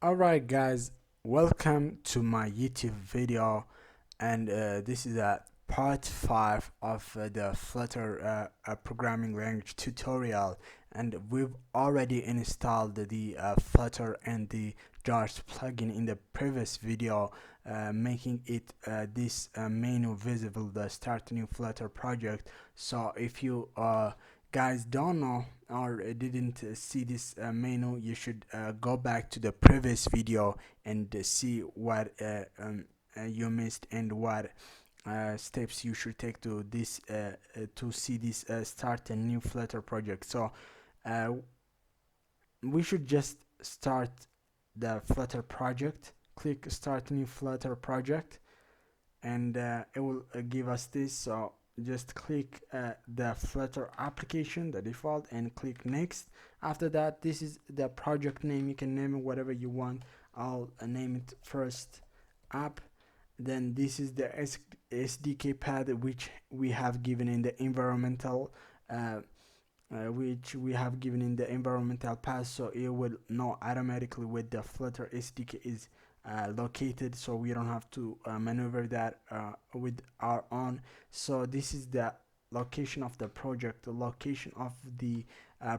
Alright guys, welcome to my YouTube video, and this is part 5 of the Flutter programming language tutorial, and we've already installed the Flutter and the JARS plugin in the previous video, making it this menu visible, the start new Flutter project. So if you guys don't know or didn't see this menu, you should go back to the previous video and see what you missed and what steps you should take to see this start a new Flutter project. So uh, we should just start the Flutter project. Click start new Flutter project, and it will give us this. So just click the Flutter application, the default, and click next. After that, this is the project name. You can name it whatever you want. I'll name it first app. Then this is the SDK path which we have given in the environmental path, so it will know automatically where the Flutter SDK is located, so we don't have to maneuver that with our own. So this is the location of the project. The location of the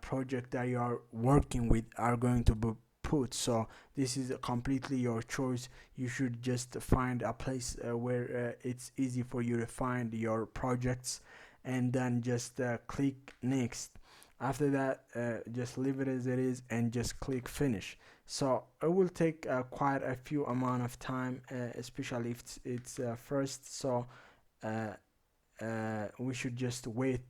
project that you are working with are going to be put. So this is completely your choice. You should just find a place where it's easy for you to find your projects, and then just click next. After that, just leave it as it is and just click finish. So it will take quite a few amount of time, especially if it's first. So we should just wait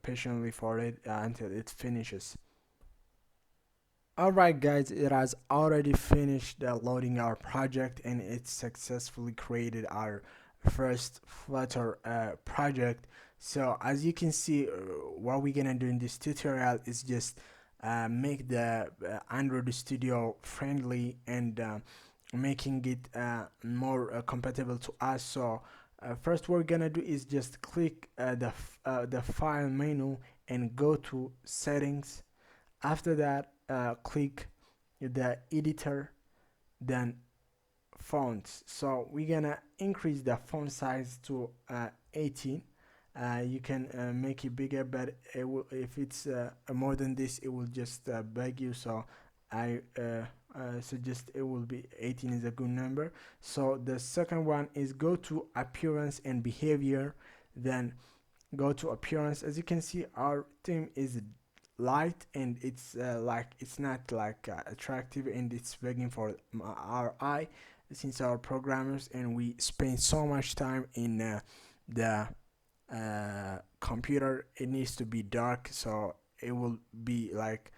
patiently for it until it finishes. Alright guys, it has already finished loading our project, and it successfully created our first Flutter project. So as you can see, what we're gonna do in this tutorial is just make the Android Studio friendly, and making it more compatible to us. So first what we're gonna do is just click the file menu and go to settings. After that, click the editor, then fonts. So we're gonna increase the font size to 18. You can make it bigger, but if it's more than this, it will just bug you. So I suggest it will be 18 is a good number. So the second one is go to appearance and behavior, then go to appearance. As you can see, our theme is light, and it's not like attractive, and it's begging for our eye, since our programmers and we spend so much time in the computer. It needs to be dark, so it will be like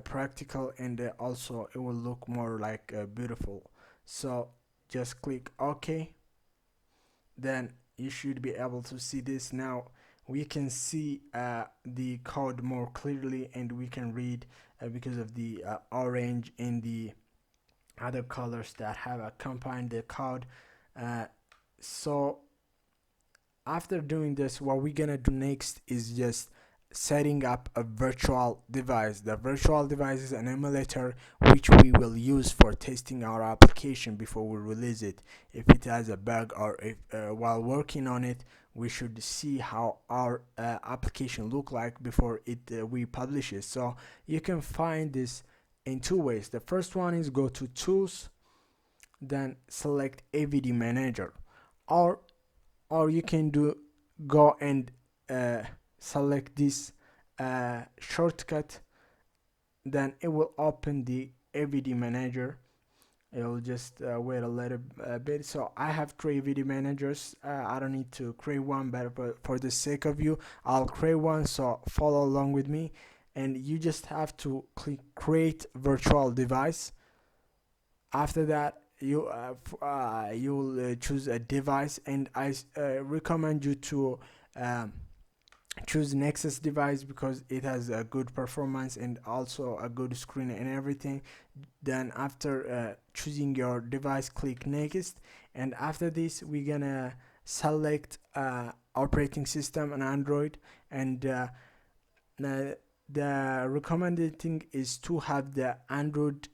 practical, and also it will look more like beautiful. So just click OK, then you should be able to see this. Now we can see the code more clearly, and we can read because of the orange and the other colors that have accompanied the code. So after doing this, what we're gonna do next is just setting up a virtual device. The virtual device is an emulator which we will use for testing our application before we release it. If it has a bug, or if while working on it, we should see how our application look like before it we publish it. So you can find this in two ways. The first one is go to tools, then select AVD manager, or you can go and uh, select this shortcut, then it will open the AVD manager. It will just wait a little bit. So I have three AVD managers. I don't need to create one, but for the sake of you, I'll create one. So follow along with me, and you just have to click create virtual device. After that, you'll choose a device, and I recommend you to um, choose Nexus device because it has a good performance and also a good screen and everything. Then after choosing your device, click next, and after this we're gonna select operating system on Android, and the recommended thing is to have the Android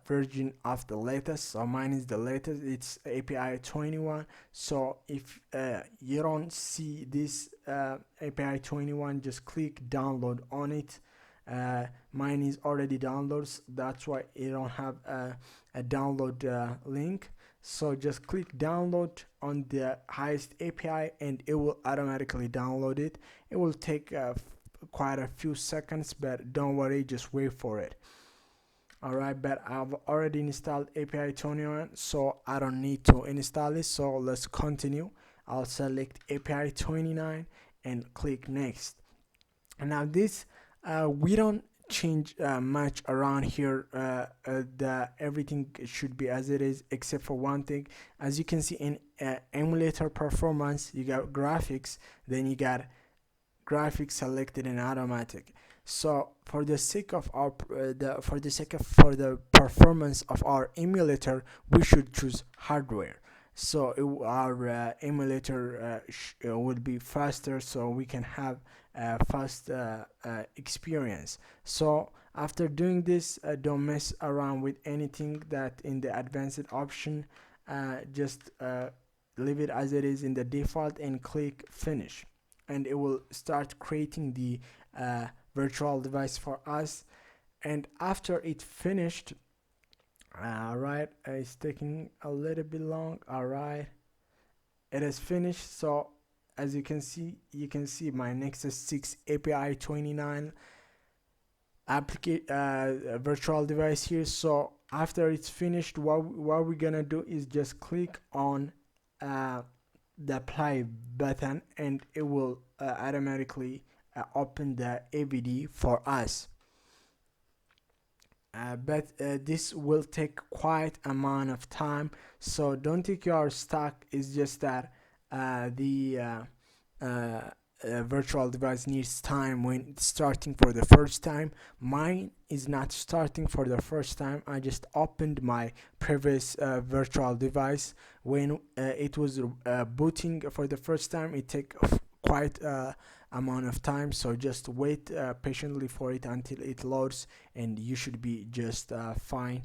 version of the latest. So mine is the latest, it's API 21. So if you don't see this API 21, just click download on it. Mine is already downloads, that's why you don't have a download link. So just click download on the highest API and it will automatically download it. It will take quite a few seconds, but don't worry, just wait for it. Alright, but I've already installed API 21, so I don't need to install it. So let's continue. I'll select API 29 and click next. And now this we don't change much around here. The everything should be as it is except for one thing. As you can see in emulator performance, you got graphics, then you got graphics selected in automatic. So for the sake of our for the performance of our emulator, we should choose hardware. So our emulator will be faster, so we can have a fast experience. So after doing this, don't mess around with anything that in the advanced option. Just leave it as it is in the default and click finish, and it will start creating the virtual device for us. And after it finished, alright, it's taking a little bit long. Alright, it is finished. So as you can see my Nexus 6 API 29 virtual device here. So after it's finished, what we're gonna do is just click on the apply button and it will automatically open the AVD for us. But this will take quite amount of time, so don't think you are stuck. It's just that the virtual device needs time when it's starting for the first time. Mine is not starting for the first time. I just opened my previous virtual device. When it was booting for the first time, it take quite amount of time, so just wait patiently for it until it loads and you should be just fine.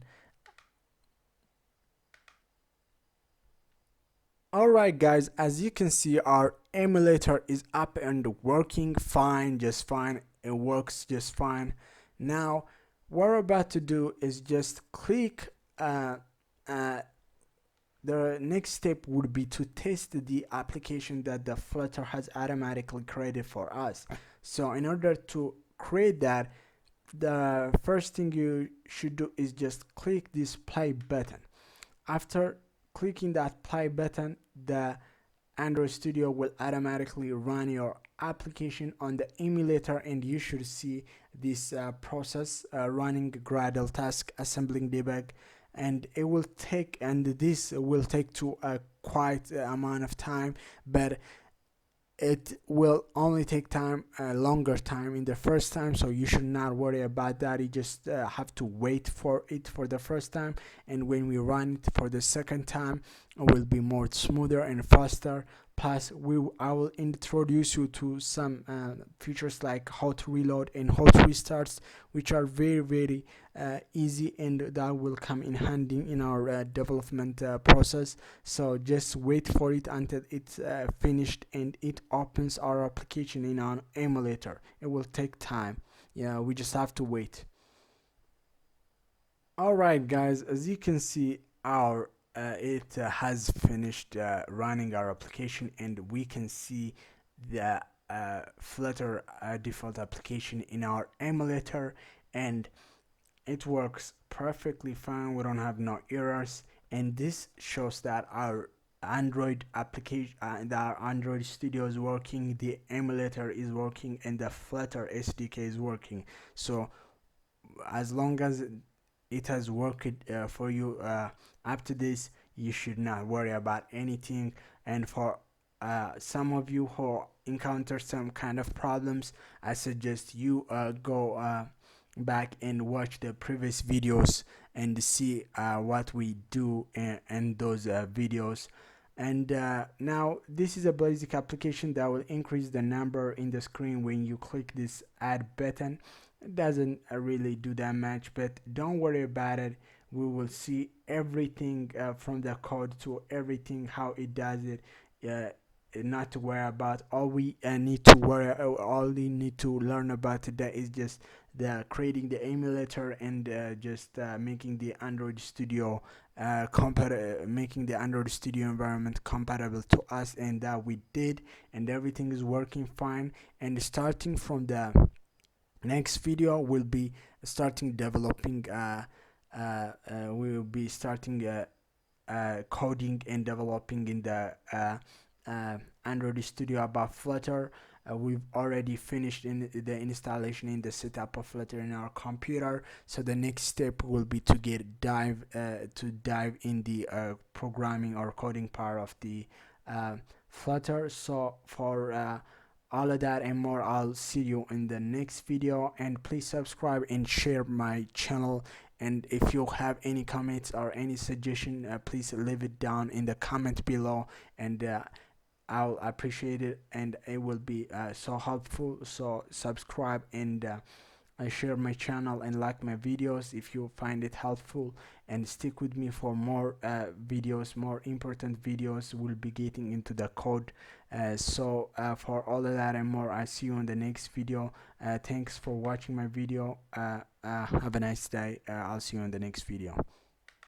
Alright guys, as you can see, our emulator is up and working fine, just fine. It works just fine. Now what we're about to do is just click the next step would be to test the application that the Flutter has automatically created for us. So in order to create that, the first thing you should do is just click this play button. After clicking that play button, the Android Studio will automatically run your application on the emulator, and you should see this process running Gradle task, assembling debug, and it will take, and this will take to a quite amount of time, but it will only take time, a longer time in the first time, so you should not worry about that. You just have to wait for it for the first time, and when we run it for the second time, it will be more smoother and faster. Plus I will introduce you to some features like how to reload and how to restart, which are very easy, and that will come in handy in our development process. So just wait for it until it's finished and it opens our application in our emulator. It will take time. Yeah, we just have to wait. Alright guys, as you can see, our it has finished running our application, and we can see the Flutter default application in our emulator, and it works perfectly fine. We don't have no errors, and this shows that our Android application our Android Studio is working, the emulator is working, and the Flutter SDK is working. So as long as it has worked for you up to this, you should not worry about anything. And for some of you who encounter some kind of problems, I suggest you go back and watch the previous videos and see what we do in those videos. And now this is a basic application that will increase the number in the screen when you click this add button. It doesn't really do that much, but don't worry about it. We will see everything from the code to everything how it does it. uh, Not to worry about. All we need to worry all we need to learn about that is just the creating the emulator and just making the Android Studio making the Android Studio environment compatible to us, and that we did, and everything is working fine. And starting from the next video, we'll be starting developing we'll be starting coding and developing in the Android Studio about Flutter. We've already finished in the installation and the setup of Flutter in our computer. So the next step will be to dive in the programming or coding part of the Flutter. So for all of that and more, I'll see you in the next video, and please subscribe and share my channel. And if you have any comments or any suggestion, please leave it down in the comment below, and I'll appreciate it, and it will be so helpful. So subscribe and share my channel and like my videos if you find it helpful, and stick with me for more videos, more important videos. We'll be getting into the code. For all of that and more, I see you in the next video. Thanks for watching my video. Have a nice day. I'll see you in the next video.